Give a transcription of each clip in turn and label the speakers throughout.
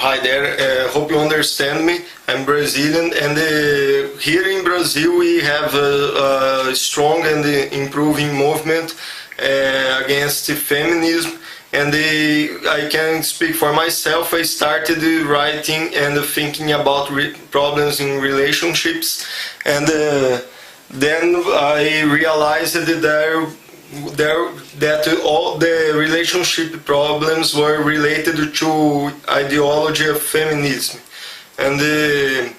Speaker 1: Hi there, hope you understand me. I'm Brazilian, and here in Brazil we have a strong and improving movement against feminism. And I can speak for myself. I started writing and thinking about problems in relationships, and then I realized that all the relationship problems were related to ideology of feminism. And then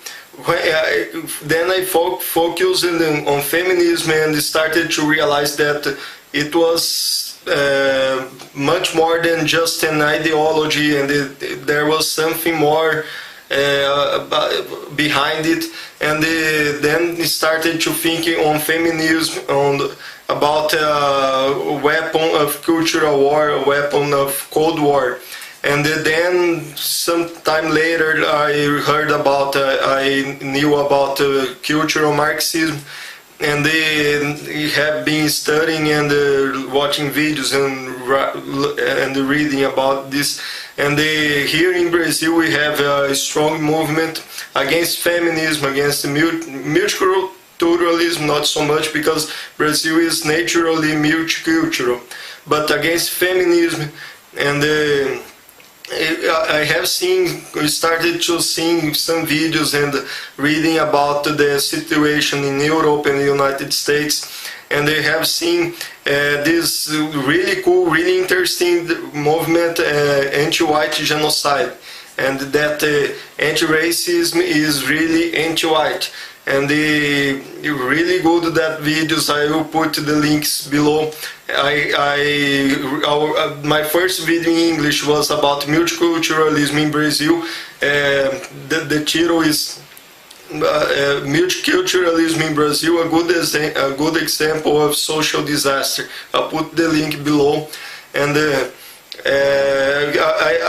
Speaker 1: I focused on feminism and started to realize that it was much more than just an ideology, and there was something more behind it. And then started to think on feminism, about a weapon of cultural war, a weapon of Cold War. And then some time later I knew about cultural Marxism, and they have been studying and watching videos and reading about this. And here in Brazil we have a strong movement against feminism, against multiculturalism, not so much because Brazil is naturally multicultural, but against feminism. And I have started to see some videos and reading about the situation in Europe and the United States, and I have seen this really cool, really interesting movement, anti-white genocide, and that anti-racism is really anti-white. And really good that videos. I will put the links below. My first video in English was about multiculturalism in Brazil. The title is Multiculturalism in Brazil, a good example of social disaster. I'll put the link below. And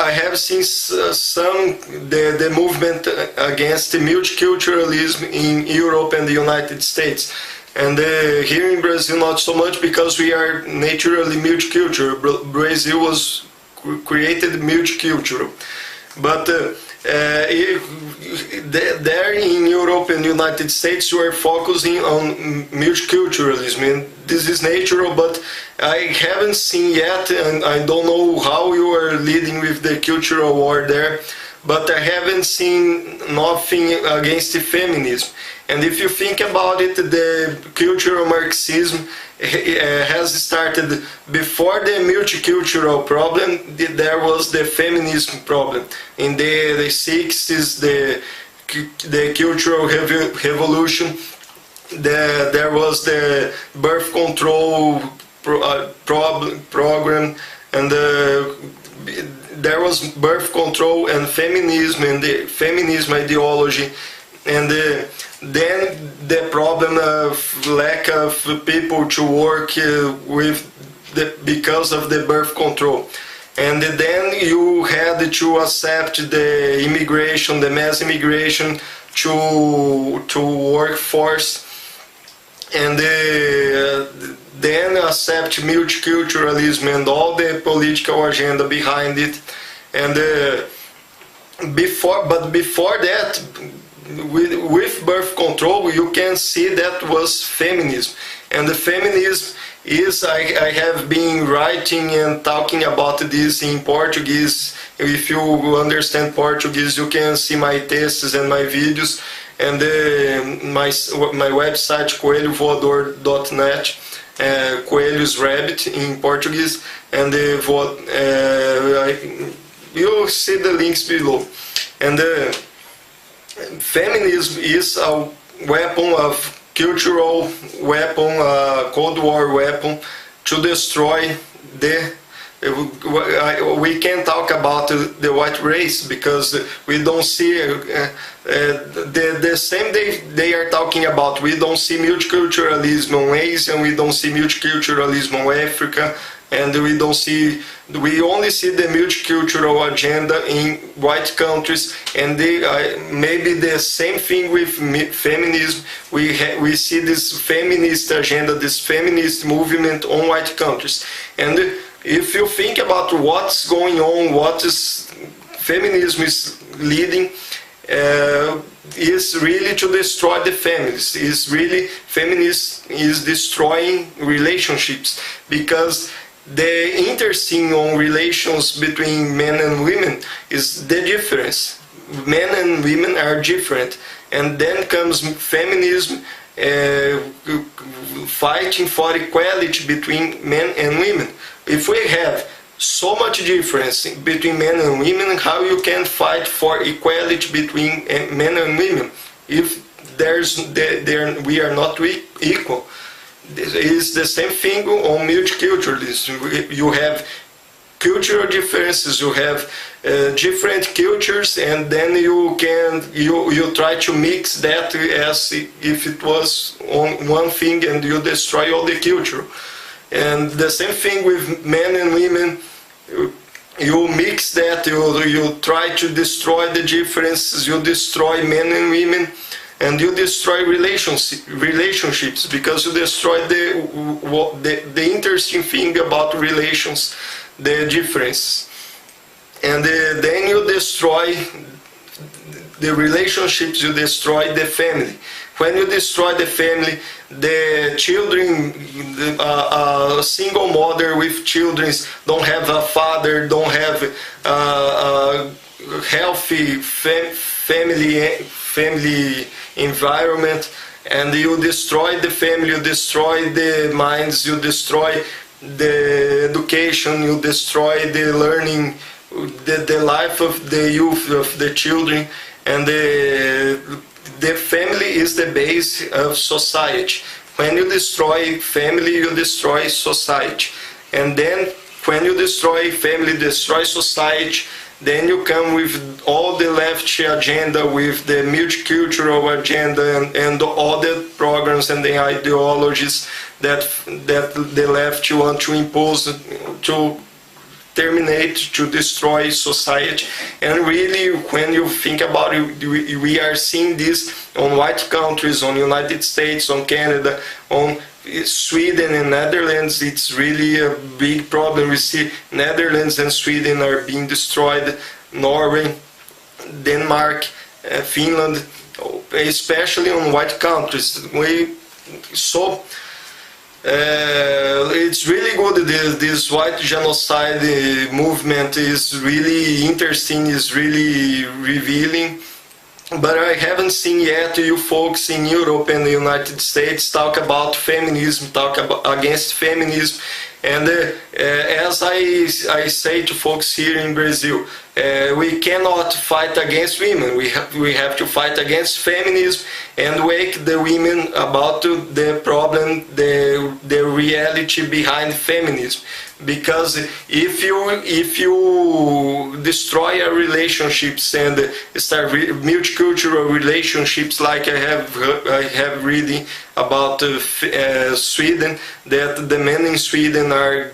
Speaker 1: I have seen the movement against multiculturalism in Europe and the United States, and here in Brazil not so much because we are naturally multicultural. Brazil was created multicultural, but there in Europe and United States you are focusing on multiculturalism, and this is natural, but I haven't seen yet, and I don't know how you are leading with the cultural war there, but I haven't seen nothing against feminism. And if you think about it, the cultural Marxism has started before the multicultural problem. There was the feminism problem. In the 60s, the cultural revolution, there was the birth control program, and there was birth control and feminism and the feminism ideology, and then the problem of lack of people to work because of the birth control. And then you had to accept the immigration, the mass immigration to workforce, and then accept multiculturalism and all the political agenda behind it. And before that, with birth control, you can see that was feminism. And the feminism is, I have been writing and talking about this in Portuguese. If you understand Portuguese, you can see my texts and my videos, and my website coelhovoador.net, Coelho's rabbit in Portuguese, and you'll see the links below. And feminism is a weapon of cultural weapon, Cold War weapon to destroy the. We can talk about the white race because we don't see the same they are talking about. We don't see multiculturalism on Asia, and we don't see multiculturalism on Africa, and we only see the multicultural agenda in white countries. And maybe the same thing with feminism. We see this feminist agenda, this feminist movement on white countries. And if you think about what's going on, what is feminism is leading is really to destroy the families. Is really feminism is destroying relationships, because the interesting on relations between men and women is the difference. Men and women are different, and then comes feminism fighting for equality between men and women. If we have so much difference between men and women, how you can fight for equality between men and women if we are not equal? It's the same thing on multiculturalism. You have cultural differences, you have different cultures, and then you try to mix that as if it was on one thing, and you destroy all the culture. And the same thing with men and women. You mix that, you try to destroy the differences, you destroy men and women, and you destroy relationships, because you destroy the interesting thing about relations, the difference. And then you destroy the relationships, you destroy the family. When you destroy the family, the children, a single mother with children don't have a father, don't have a healthy family environment, and you destroy the family, you destroy the minds, you destroy the education, you destroy the learning, the life of the youth, of the children, and the family is the base of society. When you destroy family, you destroy society. And then when you destroy family, destroy society, then you come with all the left agenda, with the multicultural agenda, and all the programs and the ideologies that the left want to impose to terminate, to destroy society. And really, when you think about it, we are seeing this on white countries, on United States, on Canada, on Sweden and Netherlands. It's really a big problem. We see Netherlands and Sweden are being destroyed, Norway, Denmark, Finland, especially on white countries. It's really good. This white genocide movement is really interesting, is really revealing. But I haven't seen yet you folks in Europe and the United States talk about feminism, talk against feminism. And as I say to folks here in Brazil, we cannot fight against women. We have to fight against feminism and wake the women about the problem, the reality behind feminism. Because if you destroy our relationships and start multicultural relationships, like I have reading about Sweden, that the men in Sweden are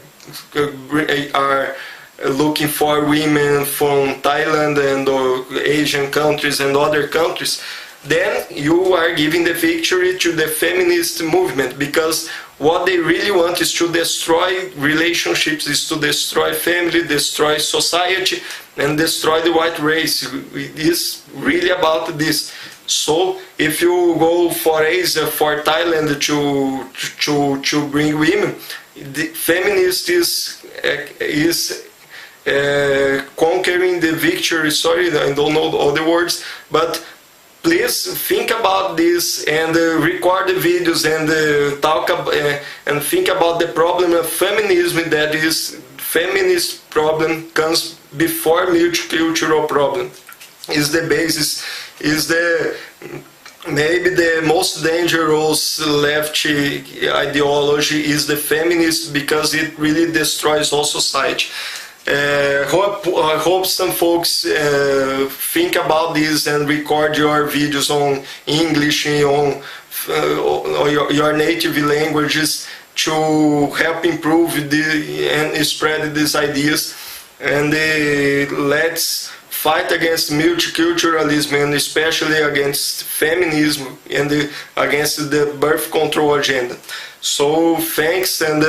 Speaker 1: looking for women from Thailand and Asian countries and other countries, then you are giving the victory to the feminist movement, because what they really want is to destroy relationships, is to destroy family, destroy society, and destroy the white race. It is really about this. So if you go for Asia, for Thailand to bring women, the feminist is conquering the victory. Sorry, I don't know all the words, but please think about this and record the videos and talk and think about the problem of feminism. That is, feminist problem comes before multicultural problem. Is the basis, is the maybe the most dangerous left ideology is the feminist, because it really destroys all society. I hope some folks think about this and record your videos on English, on your native languages, to help improve and spread these ideas. And let's fight against multiculturalism, and especially against feminism and against the birth control agenda. So thanks, and